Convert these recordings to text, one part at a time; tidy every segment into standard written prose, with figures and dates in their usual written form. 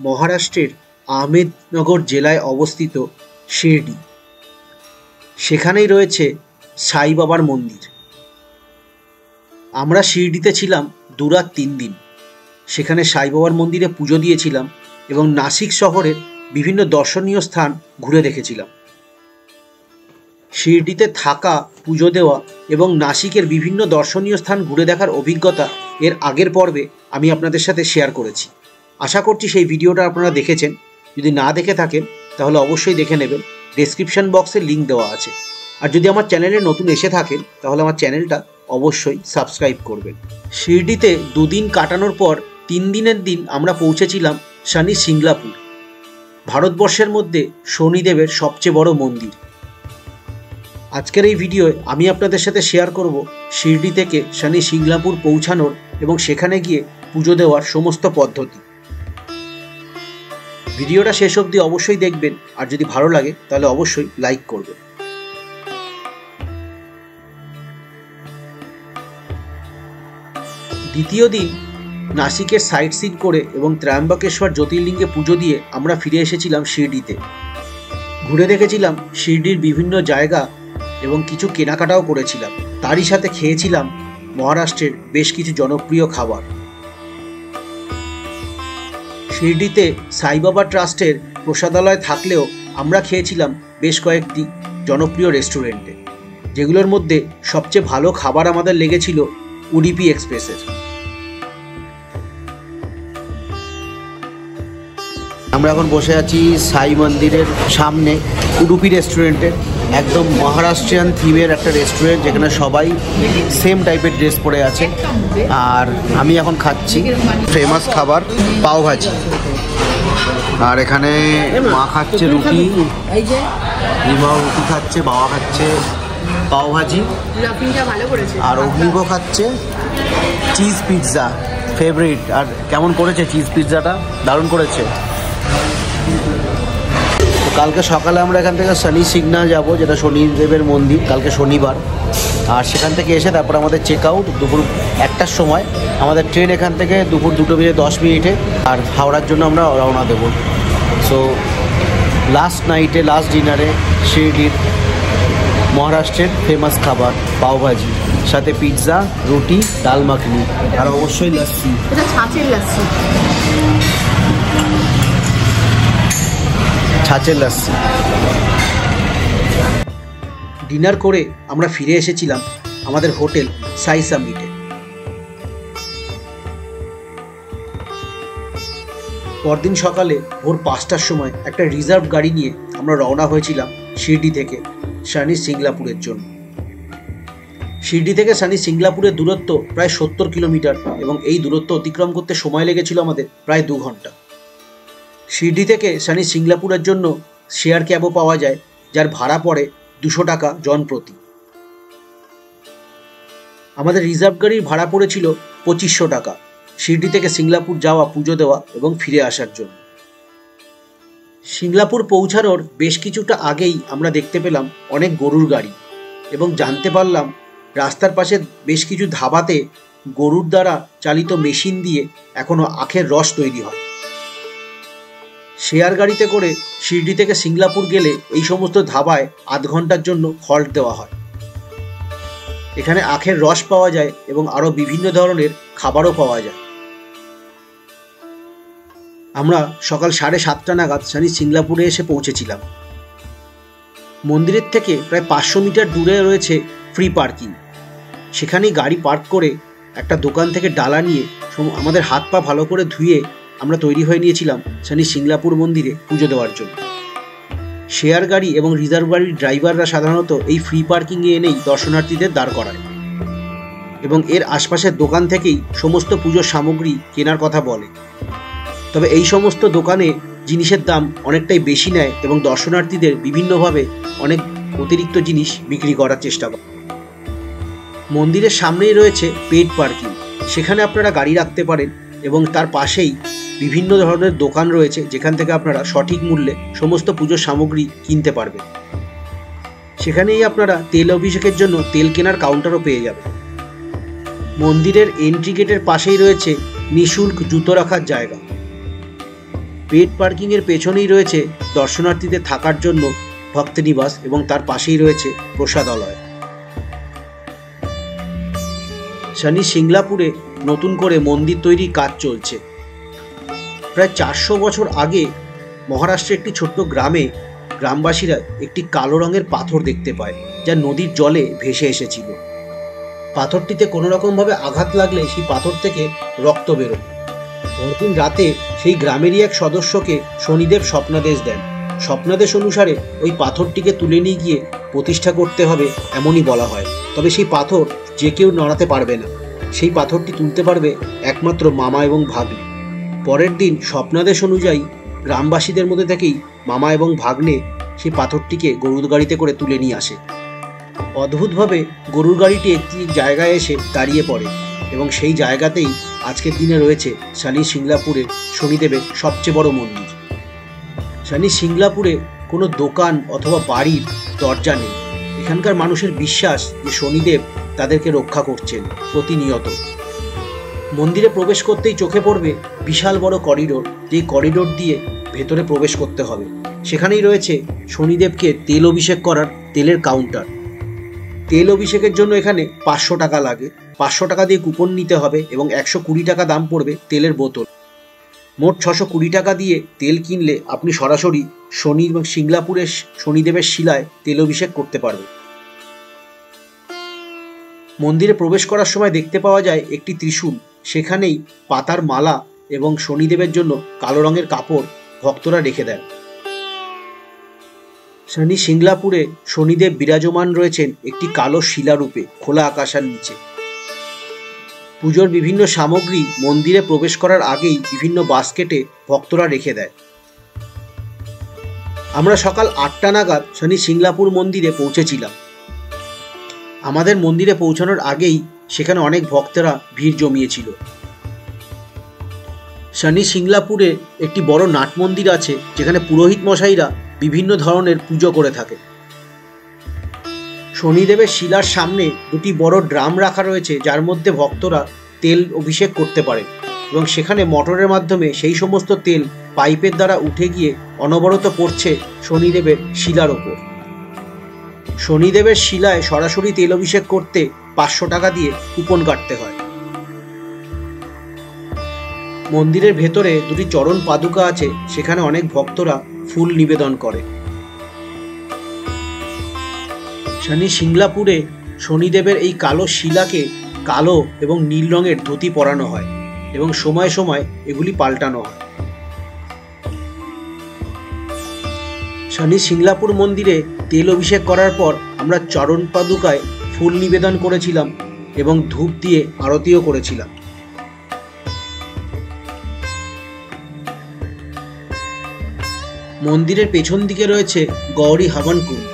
মহারাষ্ট্রের আহমেদনগর জেলায় অবস্থিত শিরডি। সেখানেই রয়েছে সাই বাবার মন্দির। আমরা শিরডিতে ছিলাম 2 রাত 3 দিন। সেখানে সাই বাবার মন্দিরে পুজো দিয়েছিলাম এবং নাসিক শহরের বিভিন্ন দর্শনীয় স্থান ঘুরে দেখেছিলাম। শিরডিতে থাকা, পুজো দেওয়া এবং নাসিকের বিভিন্ন দর্শনীয় স্থান ঘুরে দেখার অভিজ্ঞতা এর আগের পর্বে আমি আপনাদের সাথে শেয়ার করেছি। আশা করছি সেই ভিডিওটা আপনারা দেখেছেন। যদি না দেখে থাকেন তাহলে অবশ্যই দেখে নেবেন, ডেসক্রিপশন বক্সে লিঙ্ক দেওয়া আছে। আর যদি আমার চ্যানেলে নতুন এসে থাকেন তাহলে আমার চ্যানেলটা অবশ্যই সাবস্ক্রাইব করবেন। শিরডিতে 2 দিন কাটানোর পর 3 দিনের দিন আমরা পৌঁছেছিলাম শনি সিংলাপুর, ভারতবর্ষের মধ্যে শনিদেবের সবচেয়ে বড় মন্দির। আজকের এই ভিডিওয় আমি আপনাদের সাথে শেয়ার করব শিরডি থেকে শনি সিংলাপুর পৌঁছানোর এবং সেখানে গিয়ে পুজো দেওয়ার সমস্ত পদ্ধতি। ভিডিওটা শেষ অবধি অবশ্যই দেখবেন, আর যদি ভালো লাগে তাহলে অবশ্যই লাইক করবেন। দ্বিতীয় দিন নাসিকের সাইট সিন করে এবং ত্র্যম্বকেশ্বর জ্যোতির্লিঙ্গে পুজো দিয়ে আমরা ফিরে এসেছিলাম শিরডিতে। ঘুরে দেখেছিলাম শিরডির বিভিন্ন জায়গা এবং কিছু কেনাকাটাও করেছিলাম। তারই সাথে খেয়েছিলাম মহারাষ্ট্রের বেশ কিছু জনপ্রিয় খাবার। শিরডিতে সাইবাবা ট্রাস্টের প্রসাদালয় থাকলেও আমরা খেয়েছিলাম বেশ কয়েকটি জনপ্রিয় রেস্টুরেন্টে, যেগুলোর মধ্যে সবচেয়ে ভালো খাবার আমাদের লেগেছিল উডুপি এক্সপ্রেসের। আমরা এখন বসে আছি সাই মন্দিরের সামনে উডুপি রেস্টুরেন্টে। একদম মহারাষ্ট্রিয়ান থিমের একটা রেস্টুরেন্ট, যেখানে সবাই সেম টাইপের ড্রেস পরে আছে। আর আমি এখন খাচ্ছি ফেমাস খাবার পাওভাজি। আর এখানে মা খাচ্ছে রুটি, মা রুটি খাচ্ছে, বাবা খাচ্ছে পাওভাজি, আর অগ্নিব খাচ্ছে চিজ পিৎজা, ফেভারিট। আর কেমন করেছে চিজ পিৎজাটা? দারুণ করেছে। কালকে সকালে আমরা এখান থেকে শনি সিগনা যাব, যেটা শনিদেবের মন্দির, কালকে শনিবার। আর সেখান থেকে এসে তারপর আমাদের চেক আউট দুপুর 1টার সময়। আমাদের ট্রেন এখান থেকে দুপুর 2:10 আর হাওড়ার জন্য আমরা রওনা দেব। সো লাস্ট নাইটে, লাস্ট ডিনারে শিরডির মহারাষ্ট্রের ফেমাস খাবার পাওভাজি, সাথে পিৎজা, রুটি, ডাল মাখনি, আর অবশ্যই লস্যি। ছাঁচের লস্যি। ডিনার করে আমরা ফিরে এসেছিলাম আমাদের হোটেল সাই সামিটে। পরদিন সকালে ভোর 5টার সময় একটা রিজার্ভ গাড়ি নিয়ে আমরা রওনা হয়েছিলাম শিরডি থেকে শনি সিংলাপুরের জন্য। শিরডি থেকে শনি সিংলাপুরের দূরত্ব প্রায় 70 কিলোমিটার এবং এই দূরত্ব অতিক্রম করতে সময় লেগেছিল আমাদের প্রায় 2 ঘন্টা। শিরডি থেকে শনি সিংলাপুরের জন্য শেয়ার ক্যাবও পাওয়া যায়, যার ভাড়া পড়ে 200 টাকা জন প্রতি। আমাদের রিজার্ভ গাড়ির ভাড়া পড়েছিল 2500 টাকা শিরডি থেকে সিংলাপুর যাওয়া, পুজো দেওয়া এবং ফিরে আসার জন্য। সিংলাপুর পৌঁছানোর বেশ কিছুটা আগেই আমরা দেখতে পেলাম অনেক গরুর গাড়ি এবং জানতে পারলাম রাস্তার পাশে বেশ কিছু ধাবাতে গরুর দ্বারা চালিত মেশিন দিয়ে এখনো আখের রস তৈরি হয়। শেয়ার গাড়িতে করে শিরডি থেকে সিংলাপুর গেলে এই সমস্ত ধাবায় আধ ঘন্টার জন্য হল্ট দেওয়া হয়। এখানে আখের রস পাওয়া যায় এবং আরও বিভিন্ন ধরনের খাবারও পাওয়া যায়। আমরা সকাল 7:30 নাগাদ শনি সিংলাপুরে এসে পৌঁছেছিলাম। মন্দিরের থেকে প্রায় 500 মিটার দূরে রয়েছে ফ্রি পার্কিং। সেখানেই গাড়ি পার্ক করে একটা দোকান থেকে ডালা নিয়ে আমাদের হাত পা ভালো করে ধুয়ে আমরা তৈরি হয়ে নিয়েছিলাম শনি সিংলাপুর মন্দিরে পুজো দেওয়ার জন্য। শেয়ার গাড়ি এবং রিজার্ভ গাড়ির ড্রাইভাররা সাধারণত এই ফ্রি পার্কিংয়ে এনেই দর্শনার্থীদের দাঁড় করায় এবং এর আশপাশের দোকান থেকেই সমস্ত পুজোর সামগ্রী কেনার কথা বলে। তবে এই সমস্ত দোকানে জিনিসের দাম অনেকটাই বেশি নেয় এবং দর্শনার্থীদের বিভিন্নভাবে অনেক অতিরিক্ত জিনিস বিক্রি করার চেষ্টা করে। মন্দিরের সামনেই রয়েছে পেড পার্কিং, সেখানে আপনারা গাড়ি রাখতে পারেন এবং তার পাশেই বিভিন্ন ধরনের দোকান রয়েছে যেখান থেকে আপনারা সঠিক মূল্যে সমস্ত পুজোর সামগ্রী কিনতে পারবেন। সেখানেই আপনারা তেল অভিষেকের জন্য তেল কেনার কাউন্টারও পেয়ে যাবেন। মন্দিরের এন্ট্রি গেটের পাশেই রয়েছে নিঃশুল্ক জুতো রাখার জায়গা। পেড পার্কিংয়ের পেছনেই রয়েছে দর্শনার্থীদের থাকার জন্য ভক্তনিবাস এবং তার পাশেই রয়েছে প্রসাদালয়। শনি সিংলাপুরে নতুন করে মন্দির তৈরির কাজ চলছে। প্রায় 400 বছর আগে মহারাষ্ট্রের একটি ছোট্ট গ্রামে গ্রামবাসীরা একটি কালো রঙের পাথর দেখতে পায়, যা নদীর জলে ভেসে এসেছিল। পাথরটিতে কোনো রকমভাবে আঘাত লাগলে সেই পাথর থেকে রক্ত বেরোয়। পরদিন রাতে সেই গ্রামেরই এক সদস্যকে শনিদেব স্বপ্নাদেশ দেন। স্বপ্নাদেশ অনুসারে ওই পাথরটিকে তুলে নিয়ে গিয়ে প্রতিষ্ঠা করতে হবে এমনই বলা হয়। তবে সেই পাথর যে কেউ নড়াতে পারবে না, সেই পাথরটি তুলতে পারবে একমাত্র মামা এবং ভাগ্নে। পরের দিন স্বপ্নাদেশ অনুযায়ী গ্রামবাসীদের মধ্যে থেকেই মামা এবং ভাগ্নে সেই পাথরটিকে গরুর গাড়িতে করে তুলে নিয়ে আসে। অদ্ভুতভাবে গরুর গাড়িটি একটি জায়গায় এসে দাঁড়িয়ে পড়ে এবং সেই জায়গাতেই আজকের দিনে রয়েছে শনি সিংলাপুরে শনিদেবের সবচেয়ে বড় মন্দির। শনি সিংলাপুরে কোনো দোকান অথবা বাড়ির দরজা নেই। এখানকার মানুষের বিশ্বাস যে শনিদেব তাদেরকে রক্ষা করছেন প্রতিনিয়ত। মন্দিরে প্রবেশ করতেই চোখে পড়বে বিশাল বড় করিডোর, যেই করিডোর দিয়ে ভেতরে প্রবেশ করতে হবে। সেখানেই রয়েছে শনিদেবকে তেল অভিষেক করার তেলের কাউন্টার। তেল অভিষেকের জন্য এখানে 500 টাকা লাগে। 500 টাকা দিয়ে কুপন নিতে হবে এবং 120 টাকা দাম পড়বে তেলের বোতল। মোট 620 টাকা দিয়ে তেল কিনলে আপনি সরাসরি শনি এবং সিংলাপুরের শনিদেবের শিলায় তেল অভিষেক করতে পারবেন। মন্দিরে প্রবেশ করার সময় দেখতে পাওয়া যায় একটি ত্রিশূল। সেখানেই পাতার মালা এবং শনিদেবের জন্য কালো রঙের কাপড় ভক্তরা রেখে দেন। শনি সিংলাপুরে শনিদেব বিরাজমান রয়েছেন একটি কালো শিলারূপে খোলা আকাশের নিচে। পুজোর বিভিন্ন সামগ্রী মন্দিরে প্রবেশ করার আগেই বিভিন্ন বাস্কেটে ভক্তরা রেখে দেয়। আমরা সকাল 8টা নাগাদ শনি সিংলাপুর মন্দিরে পৌঁছেছিলাম। আমাদের মন্দিরে পৌঁছানোর আগেই সেখানে অনেক ভক্তরা ভিড় জমিয়েছিল। শনি সিংলাপুরে একটি বড় নাট মন্দির আছে, যেখানে পুরোহিত মশাইরা বিভিন্ন ধরনের পুজো করে থাকে। শনিদেবের শিলার সামনে দুটি বড় ড্রাম রাখা রয়েছে, যার মধ্যে ভক্তরা তেল অভিষেক করতে পারে এবং সেখানে মোটরের মাধ্যমে সেই সমস্ত তেল পাইপের দ্বারা উঠে গিয়ে অনবরত পড়ছে শনিদেবের শিলার ওপর। শনিদেবের শিলায় সরাসরি তেল অভিষেক করতে 500 টাকা দিয়ে কুপন কাটতে হয়। মন্দিরের ভেতরে দুটি চরণ পাদুকা আছে, সেখানে অনেক ভক্তরা ফুল নিবেদন করে। শনি সিংলাপুরে শনিদেবের এই কালো শিলাকে কালো এবং নীল রঙের ধুতি পরানো হয় এবং সময় সময় এগুলি পাল্টানো হয়। শনি সিংলাপুর মন্দিরে তেল অভিষেক করার পর আমরা চরণ পাদুকায় ফুল নিবেদন করেছিলাম এবং ধূপ দিয়ে আরতিও করেছিলাম। মন্দিরের পেছন দিকে রয়েছে গৌরী হাবন কুণ্ড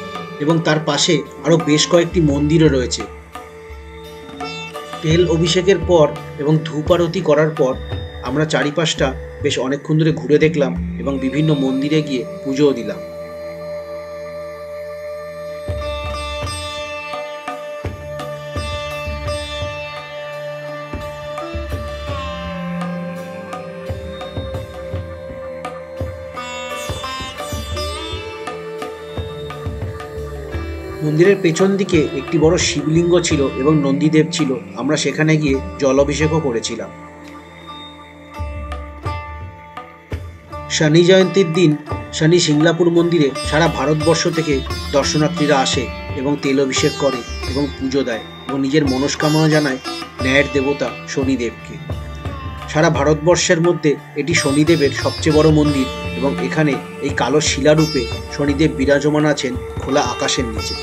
এবং তার পাশে আরো বেশ কয়েকটি মন্দিরও রয়েছে। তেল অভিষেকের পর এবং ধূপ আরতি করার পর আমরা চারিপাশটা বেশ অনেকক্ষণ ধরে ঘুরে দেখলাম এবং বিভিন্ন মন্দিরে গিয়ে পুজোও দিলাম। মন্দিরের পেছন দিকে একটি বড় শিবলিঙ্গ ছিল এবং নন্দীদেব ছিল। আমরা সেখানে গিয়ে জল অভিষেকও করেছিলাম। শনি জয়ন্তীর দিন শনি সিংলাপুর মন্দিরে সারা ভারতবর্ষ থেকে দর্শনার্থীরা আসে এবং তেল অভিষেক করে এবং পুজো দেয় এবং নিজের মনস্কামনা জানায় ন্যায়ের দেবতা শনিদেবকে। সারা ভারতবর্ষের মধ্যে এটি শনিদেবের সবচেয়ে বড় মন্দির এবং এখানে এই কালো শিলারূপে শনিদেব বিরাজমান আছেন খোলা আকাশের নিচে।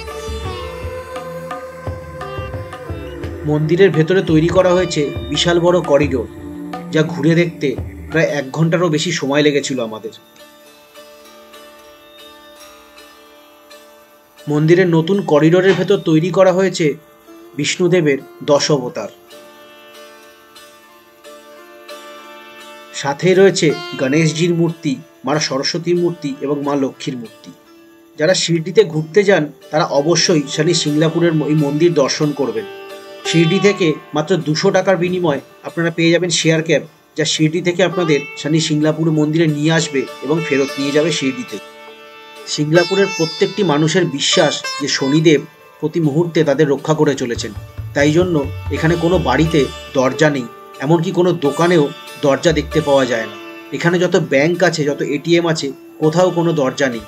মন্দিরের ভেতরে তৈরি করা হয়েছে বিশাল বড় করিডোর, যা ঘুরে দেখতে প্রায় 1 ঘন্টারও বেশি সময় লেগেছিল আমাদের। মন্দিরের নতুন করিডোরের ভেতর তৈরি করা হয়েছে বিষ্ণুদেবের 10 অবতার। সাথে রয়েছে গণেশজির মূর্তি, মা সরস্বতীর মূর্তি এবং মা লক্ষ্মীর মূর্তি। যারা শিরডিতে ঘুরতে যান তারা অবশ্যই শনি সিংলাপুরের এই মন্দির দর্শন করবেন। শিরডি থেকে মাত্র 200 টাকার বিনিময়ে আপনারা পেয়ে যাবেন শেয়ার ক্যাব, যা শিরডি থেকে আপনাদের শনি সিংলাপুর মন্দিরে নিয়ে আসবে এবং ফেরত নিয়ে যাবে শিরডি থেকে। সিংলাপুরের প্রত্যেকটি মানুষের বিশ্বাস যে শনিদেব প্রতি মুহূর্তে তাদের রক্ষা করে চলেছেন। তাই জন্য এখানে কোনো বাড়িতে দরজা নেই, এমনকি কোনো দোকানেও দরজা দেখতে পাওয়া যায় না। এখানে যত ব্যাংক আছে, যত এটিএম আছে, কোথাও কোনো দরজা নেই।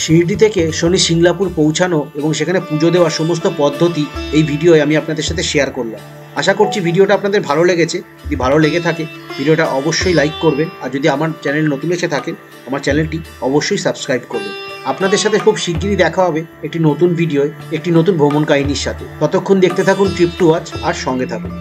শিরডি থেকে শনি সিংলাপুর পৌঁছানো এবং সেখানে পুজো দেওয়ার সমস্ত পদ্ধতি এই ভিডিওয়ে আমি আপনাদের সাথে শেয়ার করলাম। আশা করছি ভিডিওটা আপনাদের ভালো লেগেছে। যদি ভালো লেগে থাকে ভিডিওটা অবশ্যই লাইক করবেন, আর যদি আমার চ্যানেল নতুন এসে থাকেন আমার চ্যানেলটি অবশ্যই সাবস্ক্রাইব করবেন। আপনাদের সাথে খুব শিগগিরই দেখা হবে একটি নতুন ভিডিওয়, একটি নতুন ভ্রমণ কাহিনীর সাথে। ততক্ষণ দেখতে থাকুন ট্রিপ টু ওয়াচ আর সঙ্গে থাকুন।